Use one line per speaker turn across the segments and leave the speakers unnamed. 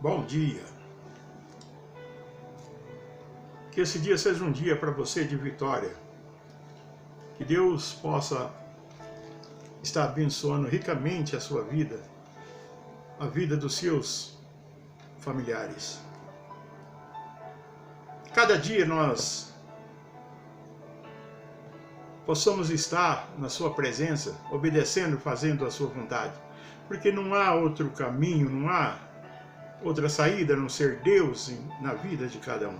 Bom dia. Que esse dia seja um dia para você de vitória. Que Deus possa estar abençoando ricamente a sua vida, a vida dos seus familiares. Cada dia nós possamos estar na sua presença, obedecendo, fazendo a sua vontade. Porque não há outro caminho, não há outra saída a não ser Deus na vida de cada um.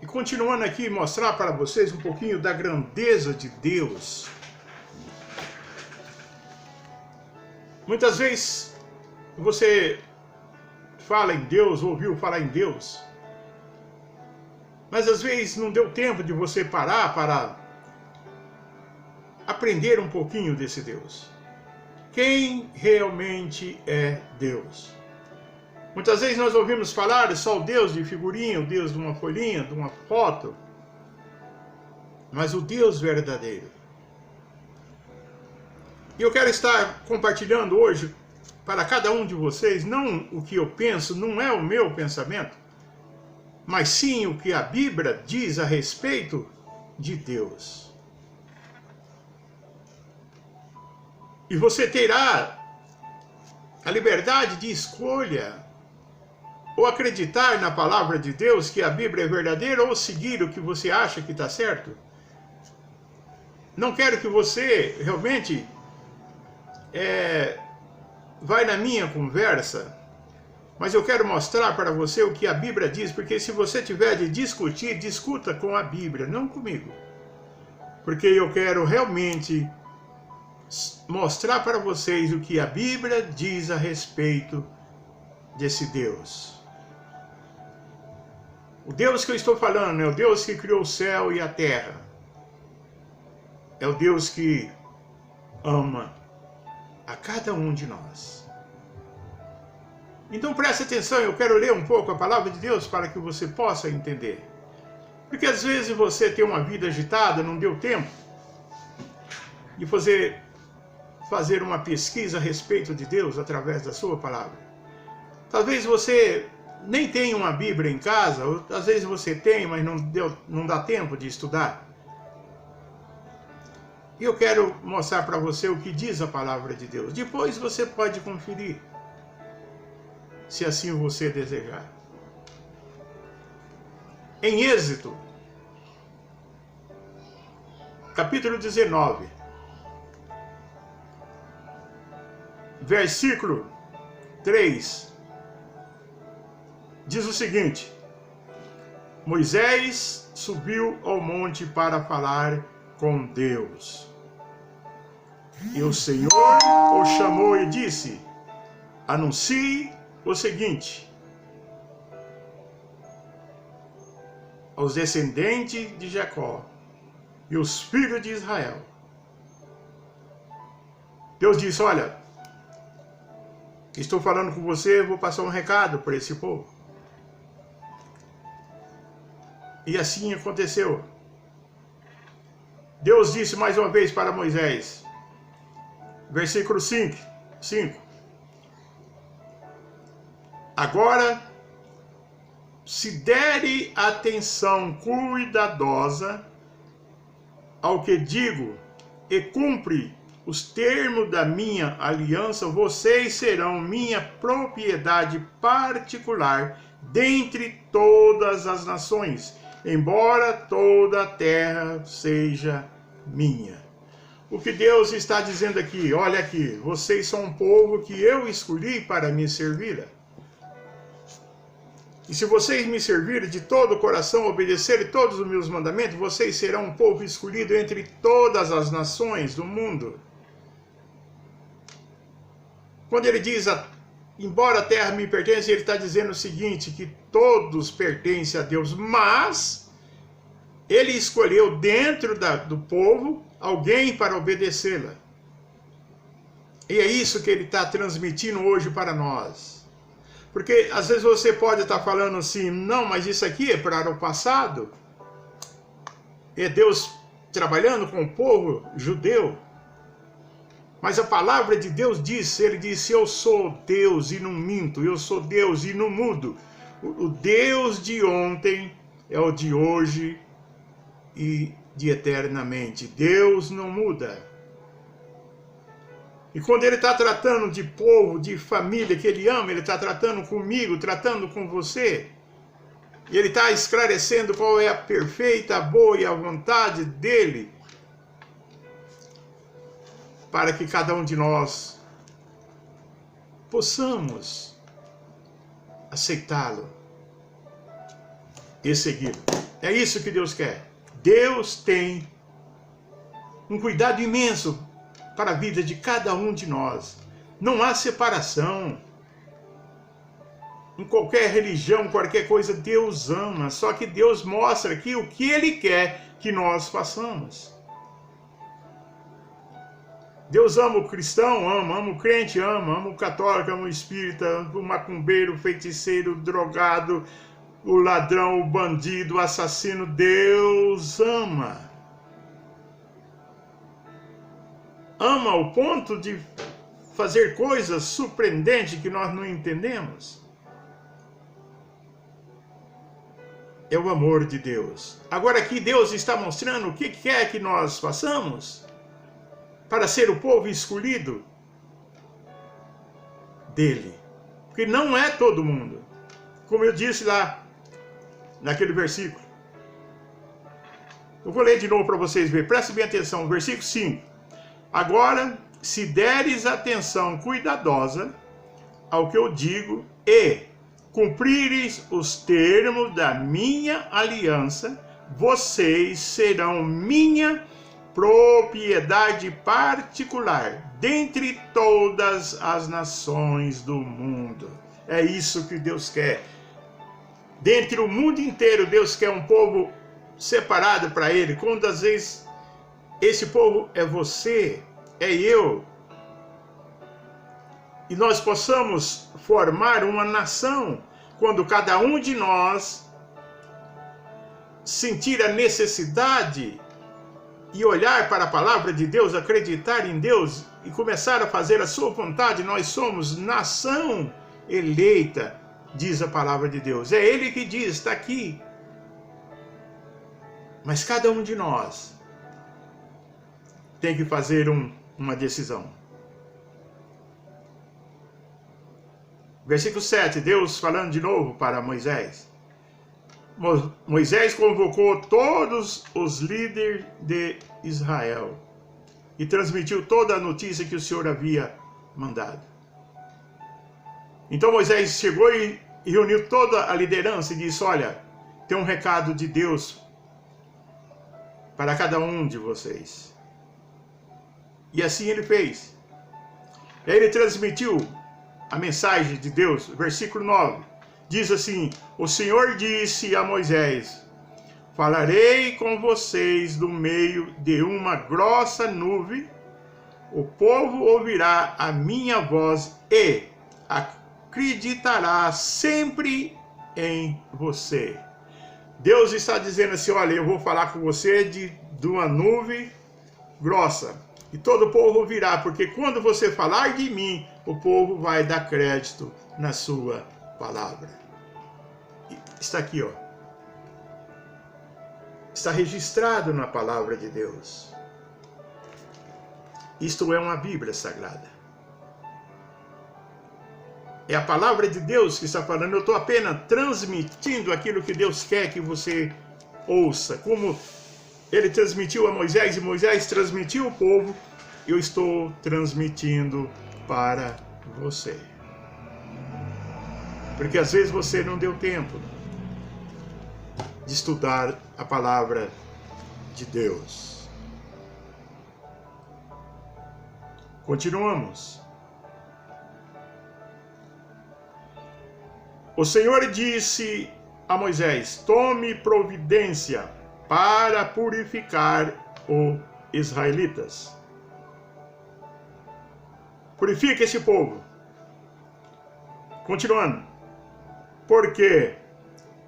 E continuando aqui, mostrar para vocês um pouquinho da grandeza de Deus. Muitas vezes você fala em Deus, ouviu falar em Deus, mas às vezes não deu tempo de você parar para aprender um pouquinho desse Deus. Quem realmente é Deus? Muitas vezes nós ouvimos falar só o Deus de figurinha, o Deus de uma folhinha, de uma foto, mas o Deus verdadeiro. E eu quero estar compartilhando hoje para cada um de vocês, não o que eu penso, não é o meu pensamento, mas sim o que a Bíblia diz a respeito de Deus. E você terá a liberdade de escolha, ou acreditar na palavra de Deus, que a Bíblia é verdadeira, ou seguir o que você acha que está certo. Não quero que você realmente vai na minha conversa, mas eu quero mostrar para você o que a Bíblia diz, porque se você tiver de discutir, discuta com a Bíblia, não comigo. Porque eu quero realmente mostrar para vocês o que a Bíblia diz a respeito desse Deus. O Deus que eu estou falando é o Deus que criou o céu e a terra. É o Deus que ama a cada um de nós. Então preste atenção, eu quero ler um pouco a palavra de Deus para que você possa entender. Porque às vezes você tem uma vida agitada, não deu tempo de fazer uma pesquisa a respeito de Deus através da sua palavra. Talvez você nem tenha uma Bíblia em casa, ou às vezes você tem, mas não dá tempo de estudar. E eu quero mostrar para você o que diz a palavra de Deus. Depois você pode conferir, se assim você desejar. Em Êxodo, capítulo 19, versículo 3, diz o seguinte: Moisés subiu ao monte para falar com Deus. E o Senhor o chamou e disse: Anuncie o seguinte aos descendentes de Jacó e os filhos de Israel. Deus disse: olha, estou falando com você, vou passar um recado para esse povo. E assim aconteceu. Deus disse mais uma vez para Moisés, versículo 5. Agora, se dere atenção cuidadosa ao que digo e cumpre os termos da minha aliança, vocês serão minha propriedade particular dentre todas as nações, embora toda a terra seja minha. O que Deus está dizendo aqui, olha aqui, vocês são um povo que eu escolhi para me servir. E se vocês me servirem de todo o coração, obedecerem todos os meus mandamentos, vocês serão um povo escolhido entre todas as nações do mundo. Quando ele diz, embora a terra me pertence, ele está dizendo o seguinte, que todos pertencem a Deus, mas ele escolheu dentro do povo alguém para obedecê-la. E é isso que ele está transmitindo hoje para nós. Porque às vezes você pode estar falando assim, não, mas isso aqui é para o passado. É Deus trabalhando com o povo judeu. Mas a palavra de Deus diz, ele disse, eu sou Deus e não minto, eu sou Deus e não mudo. O Deus de ontem é o de hoje e de eternamente. Deus não muda. E quando ele está tratando de povo, de família que ele ama, ele está tratando comigo, tratando com você. E ele está esclarecendo qual é a perfeita, a boa e a vontade dele, para que cada um de nós possamos aceitá-lo e segui-lo. É isso que Deus quer. Deus tem um cuidado imenso para a vida de cada um de nós. Não há separação. Em qualquer religião, qualquer coisa, Deus ama. Só que Deus mostra aqui o que Ele quer que nós façamos. Deus ama o cristão, ama o crente, ama o católico, ama o espírita, o macumbeiro, o feiticeiro, o drogado, o ladrão, o bandido, o assassino. Deus ama. Ama ao ponto de fazer coisas surpreendentes que nós não entendemos. É o amor de Deus. Agora aqui Deus está mostrando o que quer que nós façamos para ser o povo escolhido dele. Porque não é todo mundo. Como eu disse lá, naquele versículo. Eu vou ler de novo para vocês verem. Prestem bem atenção. Versículo 5. Agora, se deres atenção cuidadosa ao que eu digo e cumprires os termos da minha aliança, vocês serão minha propriedade particular dentre todas as nações do mundo. É isso que Deus quer. Dentre o mundo inteiro, Deus quer um povo separado para Ele. Quando às vezes esse povo é você, é eu. E nós possamos formar uma nação quando cada um de nós sentir a necessidade e olhar para a palavra de Deus, acreditar em Deus e começar a fazer a sua vontade. Nós somos nação eleita, diz a palavra de Deus. É Ele que diz, está aqui. Mas cada um de nós tem que fazer uma decisão. Versículo 7, Deus falando de novo para Moisés. Moisés convocou todos os líderes de Israel e transmitiu toda a notícia que o Senhor havia mandado. Então Moisés chegou e reuniu toda a liderança e disse, olha, tem um recado de Deus para cada um de vocês. E assim ele fez. E aí ele transmitiu a mensagem de Deus, versículo 9. Diz assim, o Senhor disse a Moisés, falarei com vocês do meio de uma grossa nuvem, o povo ouvirá a minha voz e acreditará sempre em você. Deus está dizendo assim, olha, eu vou falar com você de uma nuvem grossa. E todo o povo ouvirá, porque quando você falar de mim, o povo vai dar crédito na sua palavra. Está aqui, ó. Está registrado na palavra de Deus. Isto é uma Bíblia Sagrada. É a palavra de Deus que está falando. Eu estou apenas transmitindo aquilo que Deus quer que você ouça. Como Ele transmitiu a Moisés e Moisés transmitiu ao povo, eu estou transmitindo para você. Porque às vezes você não deu tempo de estudar a palavra de Deus. Continuamos. O Senhor disse a Moisés, tome providência para purificar os israelitas. Purifica esse povo. Continuando. Porque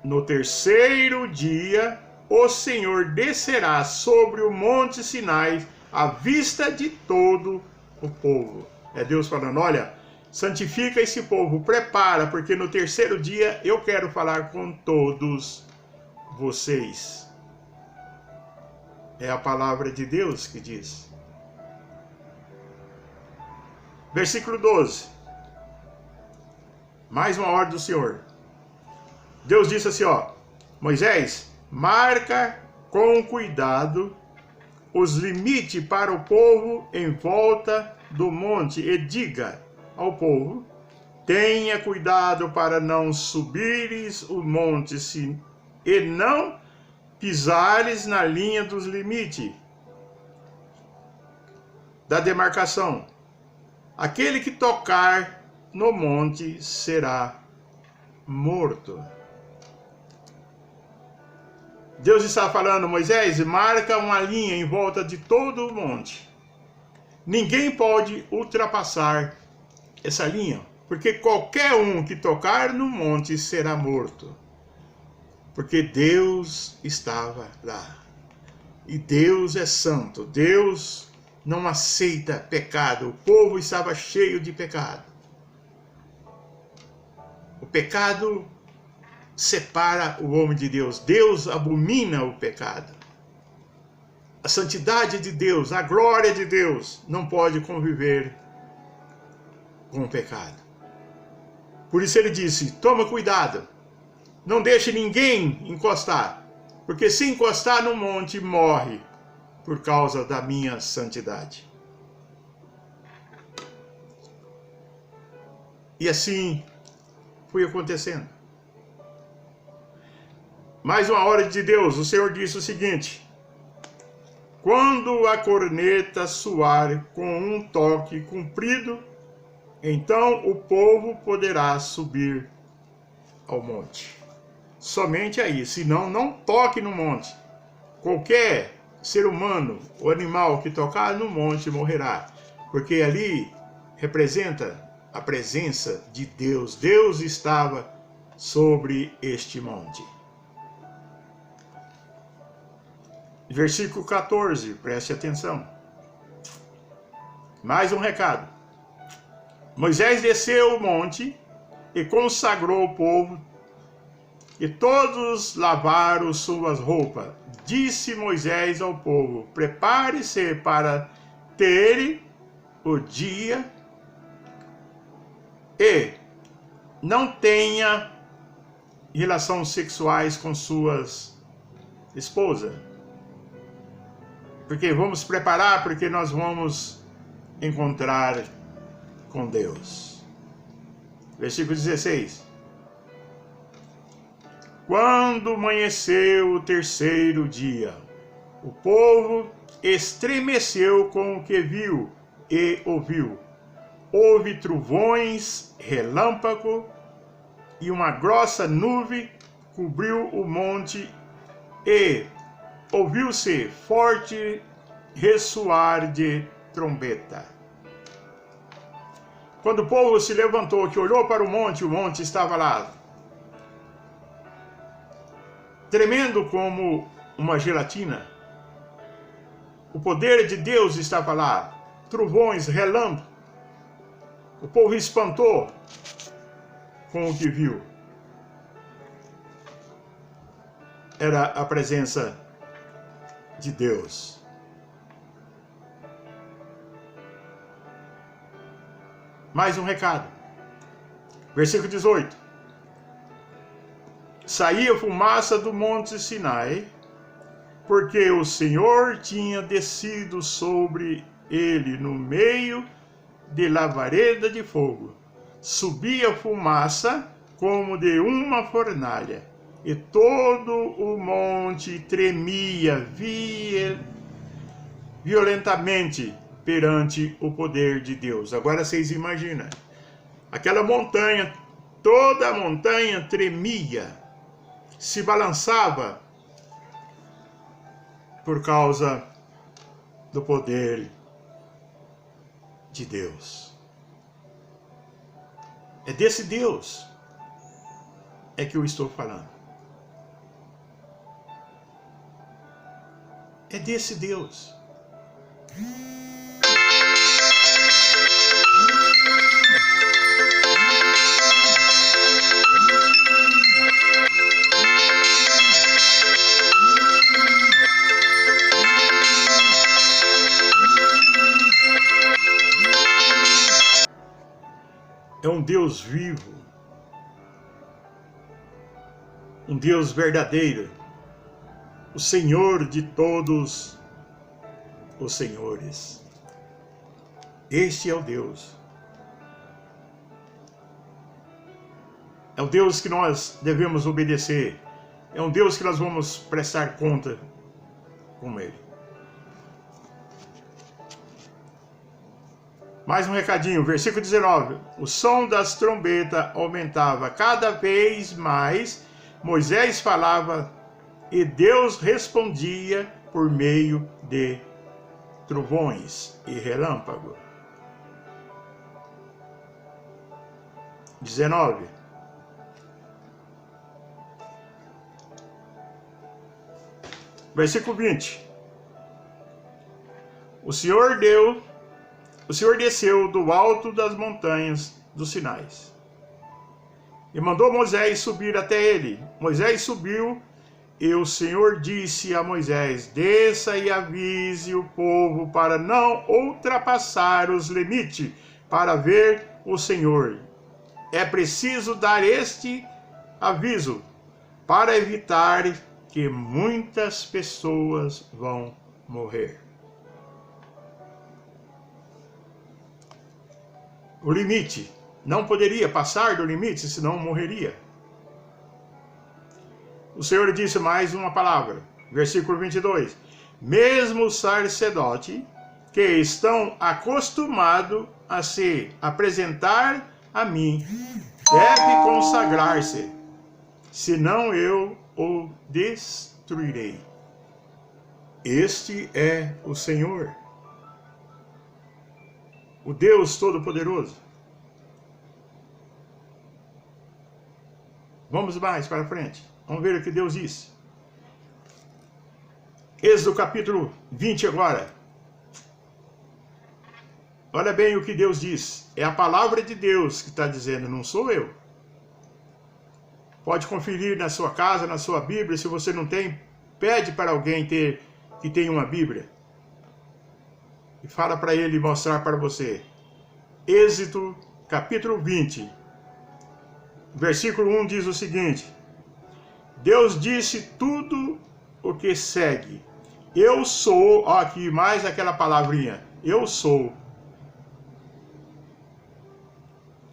no terceiro dia o Senhor descerá sobre o monte Sinai à vista de todo o povo. É Deus falando, olha, santifica esse povo, prepara, porque no terceiro dia eu quero falar com todos vocês. É a palavra de Deus que diz. Versículo 12. Mais uma ordem do Senhor. Deus disse assim, ó, Moisés, marca com cuidado os limites para o povo em volta do monte e diga ao povo, tenha cuidado para não subires o monte e não pisares na linha dos limites da demarcação. Aquele que tocar no monte será morto. Deus está falando, Moisés, marca uma linha em volta de todo o monte. Ninguém pode ultrapassar essa linha, porque qualquer um que tocar no monte será morto. Porque Deus estava lá. E Deus é santo. Deus não aceita pecado. O povo estava cheio de pecado. O pecado separa o homem de Deus. Deus abomina o pecado. A santidade de Deus, a glória de Deus não pode conviver com o pecado. Por isso ele disse, toma cuidado, não deixe ninguém encostar, porque se encostar no monte morre por causa da minha santidade. E assim foi acontecendo. Mais uma ordem de Deus, o Senhor disse o seguinte, quando a corneta soar com um toque comprido, então o povo poderá subir ao monte. Somente aí, senão não toque no monte. Qualquer ser humano ou animal que tocar no monte morrerá, porque ali representa a presença de Deus. Deus estava sobre este monte. Versículo 14, preste atenção. Mais um recado. Moisés desceu o monte e consagrou o povo, e todos lavaram suas roupas. Disse Moisés ao povo, prepare-se para ter o dia e não tenha relações sexuais com suas esposas. Porque vamos preparar, porque nós vamos encontrar com Deus. Versículo 16. Quando amanheceu o terceiro dia, o povo estremeceu com o que viu e ouviu. Houve trovões, relâmpago e uma grossa nuvem cobriu o monte e ouviu-se forte ressoar de trombeta. Quando o povo se levantou, que olhou para o monte estava lá, tremendo como uma gelatina. O poder de Deus estava lá, trovões, relâmpagos. O povo espantou com o que viu. Era a presença de Deus. Mais um recado. Versículo 18. Saía fumaça do monte Sinai, porque o Senhor tinha descido sobre ele no meio de lavareda de fogo. Subia fumaça como de uma fornalha, e todo o monte tremia violentamente perante o poder de Deus. Agora vocês imaginam, aquela montanha, toda a montanha tremia, se balançava por causa do poder de Deus. É desse Deus é que eu estou falando. É desse Deus. é um Deus vivo, um Deus verdadeiro, o Senhor de todos os senhores. Este é o Deus. É o Deus que nós devemos obedecer. É um Deus que nós vamos prestar conta com Ele. Mais um recadinho, versículo 19. O som das trombetas aumentava cada vez mais. Moisés falava e Deus respondia por meio de trovões e relâmpago. 19. Versículo 20. O Senhor desceu do alto das montanhas dos Sinais e mandou Moisés subir até ele. Moisés subiu e o Senhor disse a Moisés: desça e avise o povo para não ultrapassar os limites para ver o Senhor. É preciso dar este aviso para evitar que muitas pessoas vão morrer. O limite. Não poderia passar do limite, senão morreria. O Senhor disse mais uma palavra. Versículo 22. Mesmo os sacerdotes que estão acostumados a se apresentar a mim, deve consagrar-se, senão eu o destruirei. Este é o Senhor, o Deus Todo-Poderoso. Vamos mais para frente. Vamos ver o que Deus disse. Êxodo capítulo 20 agora. Olha bem o que Deus diz. É a palavra de Deus que está dizendo, não sou eu. Pode conferir na sua casa, na sua Bíblia. Se você não tem, pede para alguém que tenha uma Bíblia. E fala para ele mostrar para você. Êxodo capítulo 20. Versículo 1 diz o seguinte. Deus disse tudo o que segue. Eu sou, ó, aqui mais aquela palavrinha. Eu sou.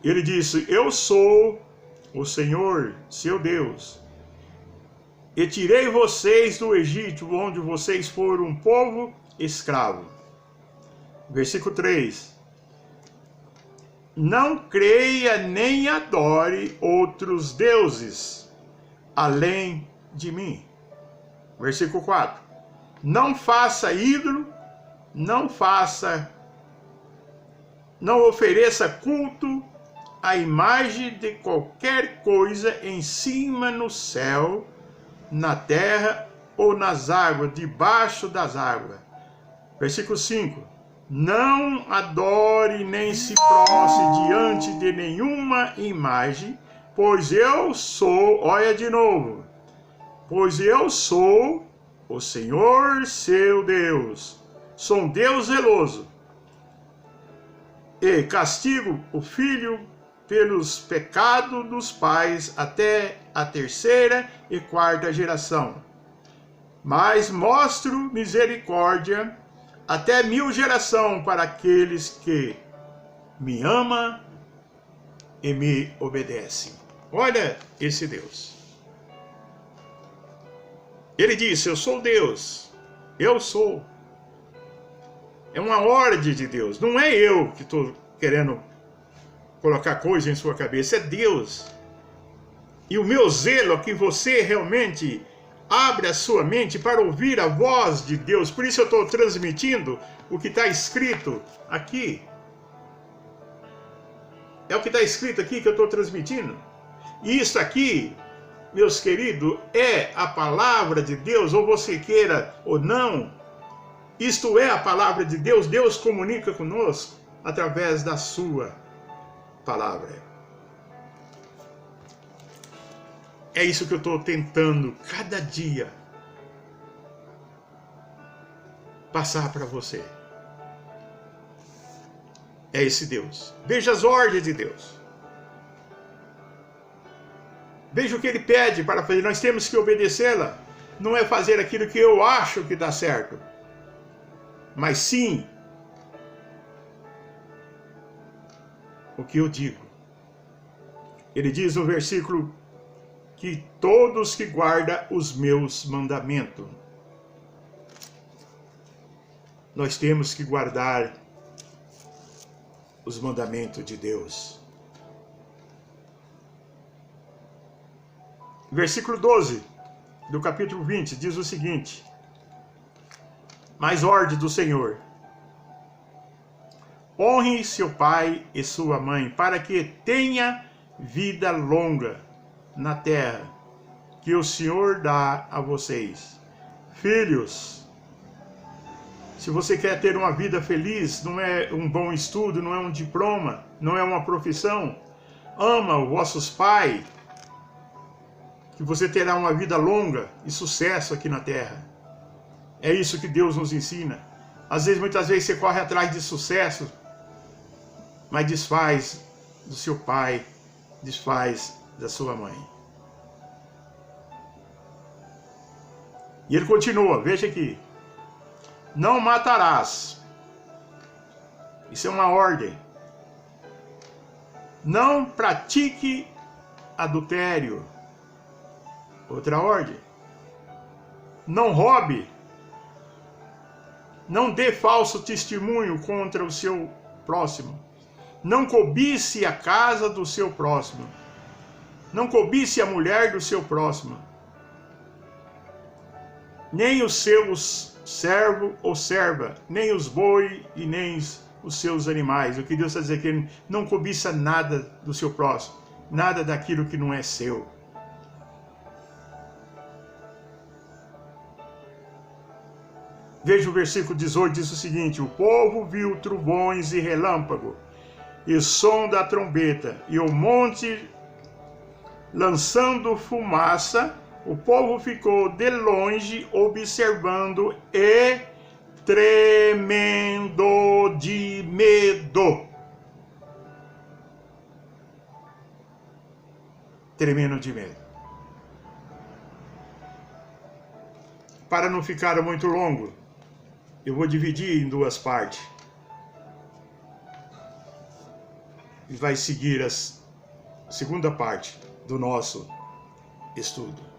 Ele disse, eu sou o Senhor, seu Deus, e tirei vocês do Egito, onde vocês foram um povo escravo. Versículo 3. Não creia nem adore outros deuses, além de mim. Versículo 4. Não faça ídolo, não ofereça culto a imagem de qualquer coisa em cima no céu, na terra ou nas águas, debaixo das águas. Versículo 5. Não adore nem se prostre diante de nenhuma imagem, pois eu sou, olha de novo, pois eu sou o Senhor seu Deus, sou um Deus zeloso, e castigo o filho pelos pecados dos pais até a 3ª e 4ª geração. Mas mostro misericórdia até 1000 gerações para aqueles que me amam e me obedecem. Olha esse Deus. Ele disse, eu sou Deus. Eu sou. É uma ordem de Deus. Não é eu que estou querendo colocar coisa em sua cabeça, é Deus. E o meu zelo é que você realmente abre a sua mente para ouvir a voz de Deus. Por isso eu estou transmitindo o que está escrito aqui. É o que está escrito aqui que eu estou transmitindo. E isso aqui, meus queridos, é a palavra de Deus, ou você queira ou não. Isto é a palavra de Deus. Deus comunica conosco através da sua palavra. É isso que eu estou tentando cada dia passar para você. É esse Deus. Veja as ordens de Deus. Veja o que ele pede para fazer. Nós temos que obedecê-la. Não é fazer aquilo que eu acho que dá certo, mas sim o que eu digo. Ele diz no versículo que todos que guardam os meus mandamentos. Nós temos que guardar os mandamentos de Deus. Versículo 12 do capítulo 20 diz o seguinte: mais ordem do Senhor: honre seu pai e sua mãe, para que tenha vida longa na terra que o Senhor dá a vocês. Filhos, se você quer ter uma vida feliz, não é um bom estudo, não é um diploma, não é uma profissão. Ama os vossos pais, que você terá uma vida longa e sucesso aqui na terra. É isso que Deus nos ensina. Às vezes, muitas vezes você corre atrás de sucesso, mas desfaz do seu pai, desfaz da sua mãe. E ele continua, veja aqui: não matarás. Isso é uma ordem. Não pratique adultério. Outra ordem. Não roube. Não dê falso testemunho contra o seu próximo. Não cobice a casa do seu próximo. Não cobice a mulher do seu próximo. Nem os seus servo ou serva, nem os boi e nem os seus animais. O que Deus está dizendo é que ele não cobiça nada do seu próximo, nada daquilo que não é seu. Veja o versículo 18, diz o seguinte: o povo viu trovões e relâmpago, e som da trombeta, e o monte lançando fumaça. O povo ficou de longe observando e tremendo de medo. Tremendo de medo. Para não ficar muito longo, eu vou dividir em duas partes. E vai seguir a segunda parte do nosso estudo.